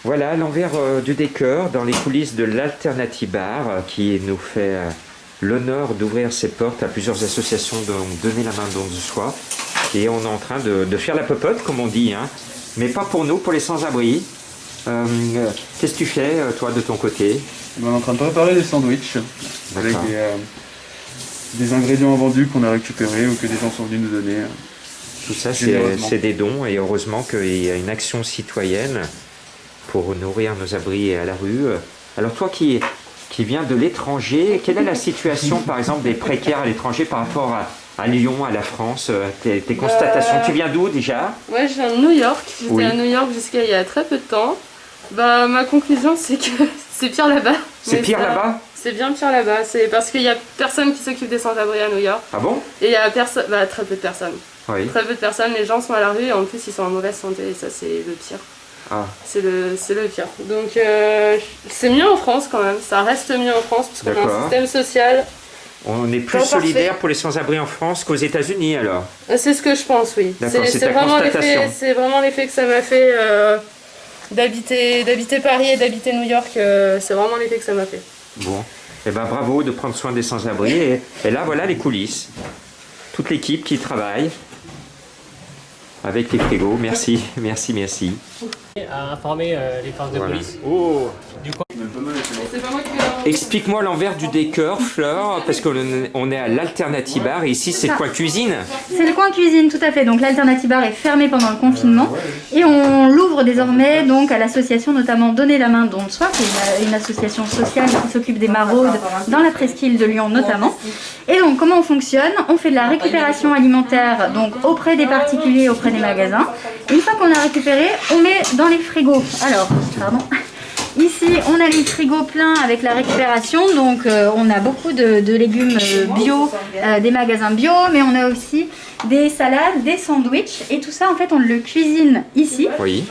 Voilà l'envers du décor dans les coulisses de l'Alternative Bar qui nous fait l'honneur d'ouvrir ses portes à plusieurs associations dont Donner la main don de soi. Et on est en train de faire la popote comme on dit, hein. Mais pas pour nous, pour les sans-abri. Qu'est-ce que tu fais toi de ton côté? On est en train de préparer des sandwichs avec des ingrédients vendus qu'on a récupérés ou que des gens sont venus nous donner. Tout ça c'est des dons et heureusement qu'il y a une action citoyenne pour nourrir nos abris à la rue. Alors toi qui viens de l'étranger, quelle est la situation par exemple des précaires à l'étranger par rapport à Lyon, à la France, tes constatations? Tu viens d'où déjà? Ouais, je viens de New York. J'étais à New York jusqu'à il y a très peu de temps. Bah, ma conclusion c'est que c'est pire là-bas. C'est pire là-bas? C'est bien pire là-bas. C'est parce qu'il n'y a personne qui s'occupe des sans-abri à New York. Ah bon? Et il y a très peu de personnes. Oui. Très peu de personnes, les gens sont à la rue et en plus ils sont en mauvaise santé et ça c'est le pire. Ah. C'est le pire. Donc c'est mieux en France quand même, ça reste mieux en France parce qu'on a un système social. On est plus solidaire pour les sans-abri en France qu'aux États-Unis alors? C'est ce que je pense, oui. C'est ta constatation. C'est vraiment l'effet que ça m'a fait d'habiter Paris et d'habiter New York. C'est vraiment l'effet que ça m'a fait. Bon, et ben bravo de prendre soin des sans-abri et là voilà les coulisses. Toute l'équipe qui travaille avec les frigos. Merci, merci, merci. À informer les forces de police. Oh. Du coup, Explique-moi l'envers du décor, Fleur, parce qu'on est à l'Alternative Bar et ici c'est le coin cuisine. C'est le coin cuisine, tout à fait. Donc l'Alternative Bar est fermé pendant le confinement et on l'ouvre désormais donc à l'association notamment Donner la main don de soi, qui est une association sociale qui s'occupe des maraudes dans la presqu'île de Lyon notamment. Et donc comment on fonctionne? On fait de la récupération alimentaire donc auprès des particuliers, auprès des magasins. Une fois qu'on a récupéré, on met dans les frigos. Alors, pardon. Ici, on a les frigos pleins avec la récupération, donc on a beaucoup de légumes bio, des magasins bio, mais on a aussi des salades, des sandwichs, et tout ça, en fait, on le cuisine ici. Oui.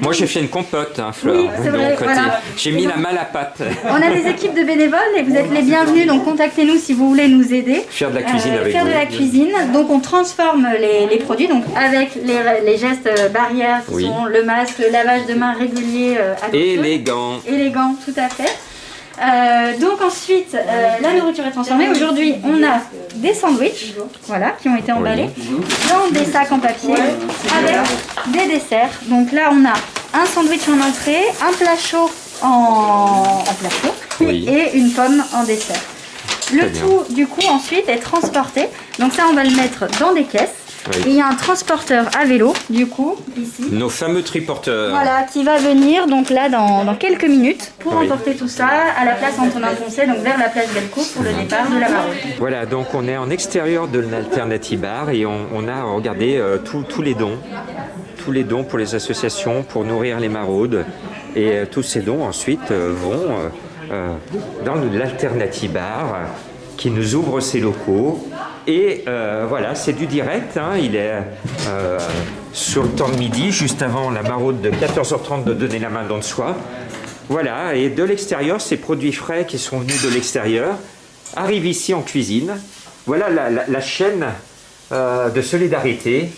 Moi, j'ai fait une compote, hein, Fleur. Oui, c'est vrai, voilà. J'ai mis la main à la pâte. On a des équipes de bénévoles et vous êtes les bienvenus, donc contactez-nous si vous voulez nous aider. Faire de la cuisine avec Faire vous. de la cuisine, donc on transforme les produits, donc avec les gestes barrières qui sont le masque, le lavage de mains régulier à et les gants. Et les gants, tout à fait. Donc ensuite, la nourriture est transformée. Aujourd'hui, on a des sandwichs, voilà, qui ont été emballés dans des sacs en papier avec des desserts. Donc là, on a un sandwich en entrée, un plat chaud en plat chaud et une pomme en dessert. Le tout, du coup, ensuite est transporté. Donc ça, on va le mettre dans des caisses. Et il y a un transporteur à vélo, du coup, ici. Nos fameux triporteurs. Voilà, qui va venir donc là dans quelques minutes pour emporter tout ça à la place Antonin-Poncet, donc vers la place Bellecour pour le départ de la maraude. Voilà, donc on est en extérieur de l'Alternative Bar et on a regardé tous les dons. Tous les dons pour les associations, pour nourrir les maraudes. Et tous ces dons ensuite vont dans l'Alternative Bar qui nous ouvre ses locaux. Et voilà, c'est du direct, hein. Il est sur le temps de midi, juste avant la maraude de 14h30 de Donner la main don de soi. Voilà, et de l'extérieur, ces produits frais qui sont venus de l'extérieur arrivent ici en cuisine. Voilà la chaîne de solidarité.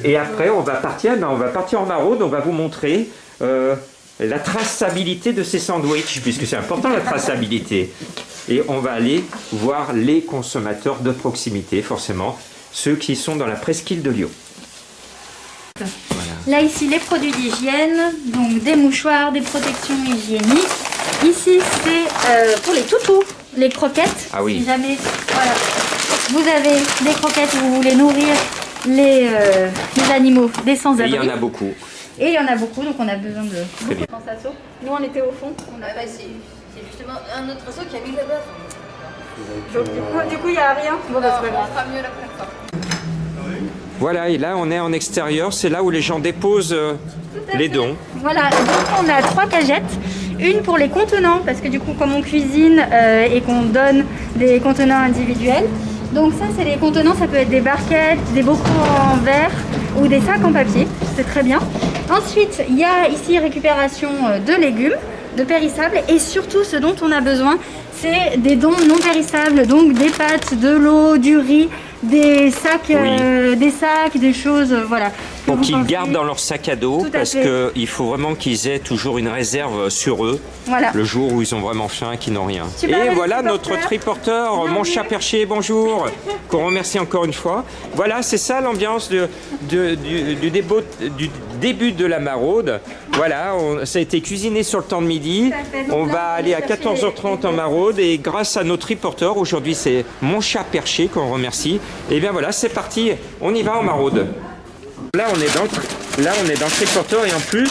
Et après, on va partir en maraude, on va vous montrer la traçabilité de ces sandwichs, puisque c'est important la traçabilité. Et on va aller voir les consommateurs de proximité, forcément, ceux qui sont dans la presqu'île de Lyon. Voilà. Là, ici, les produits d'hygiène, donc des mouchoirs, des protections hygiéniques. Ici, c'est pour les toutous, les croquettes. Ah oui. Si jamais, voilà, vous avez des croquettes où vous voulez nourrir les animaux des sans-abri. Et il y en a beaucoup. Et il y en a beaucoup, donc on a besoin de beaucoup. Nous, on était au fond. C'est justement un autre assaut qui a mis là-bas. Donc du coup, il n'y a rien. Bon, On fera mieux la prochaine fois. Voilà, et là, on est en extérieur. C'est là où les gens déposent les dons. Voilà, donc on a 3 cagettes. Une pour les contenants, parce que du coup, comme on cuisine et qu'on donne des contenants individuels. Donc ça, c'est les contenants. Ça peut être des barquettes, des bocaux en verre ou des sacs en papier. C'est très bien. Ensuite, il y a ici récupération de légumes, de périssables, et surtout ce dont on a besoin, c'est des dons non périssables, donc des pâtes, de l'eau, du riz, des sacs, des choses, voilà. Pour Que vous qu'ils pensez. gardent dans leur sac à dos, Tout à parce fait. qu'il faut vraiment qu'ils aient toujours une réserve sur eux, Voilà. le jour où ils ont vraiment faim et qu'ils n'ont rien. Super, Et le voilà triporteur. notre triporteur, mon Bienvenue. chat perché, bonjour, qu'on remercie encore une fois. Voilà, c'est ça l'ambiance du début de la maraude. Voilà, ça a été cuisiné sur le temps de midi. Tout à fait. Donc On là, va on aller va à chercher 14h30 en maraude et grâce à nos triporteurs, aujourd'hui c'est mon chat perché qu'on remercie. Et bien voilà, c'est parti, on y va en maraude. Là on est dans le triporteur et en plus,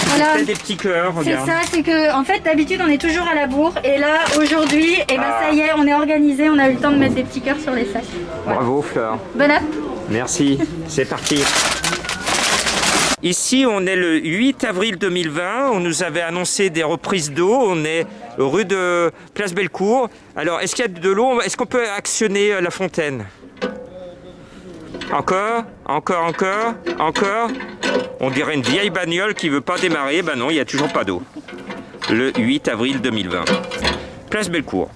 Voilà. il fait des petits cœurs, C'est regarde. ça, c'est que en fait d'habitude on est toujours à la bourre et là aujourd'hui, et ben Ah. ça y est, on est organisé, on a eu le temps de mettre des petits cœurs sur les sacs. Voilà. Bravo Fleur. Bon app. Merci, c'est parti. Ici, on est le 8 avril 2020. On nous avait annoncé des reprises d'eau. On est rue de Place Bellecour. Alors, est-ce qu'il y a de l'eau? Est-ce qu'on peut actionner la fontaine? Encore. On dirait une vieille bagnole qui veut pas démarrer. Ben non, il n'y a toujours pas d'eau. Le 8 avril 2020. Place Bellecour.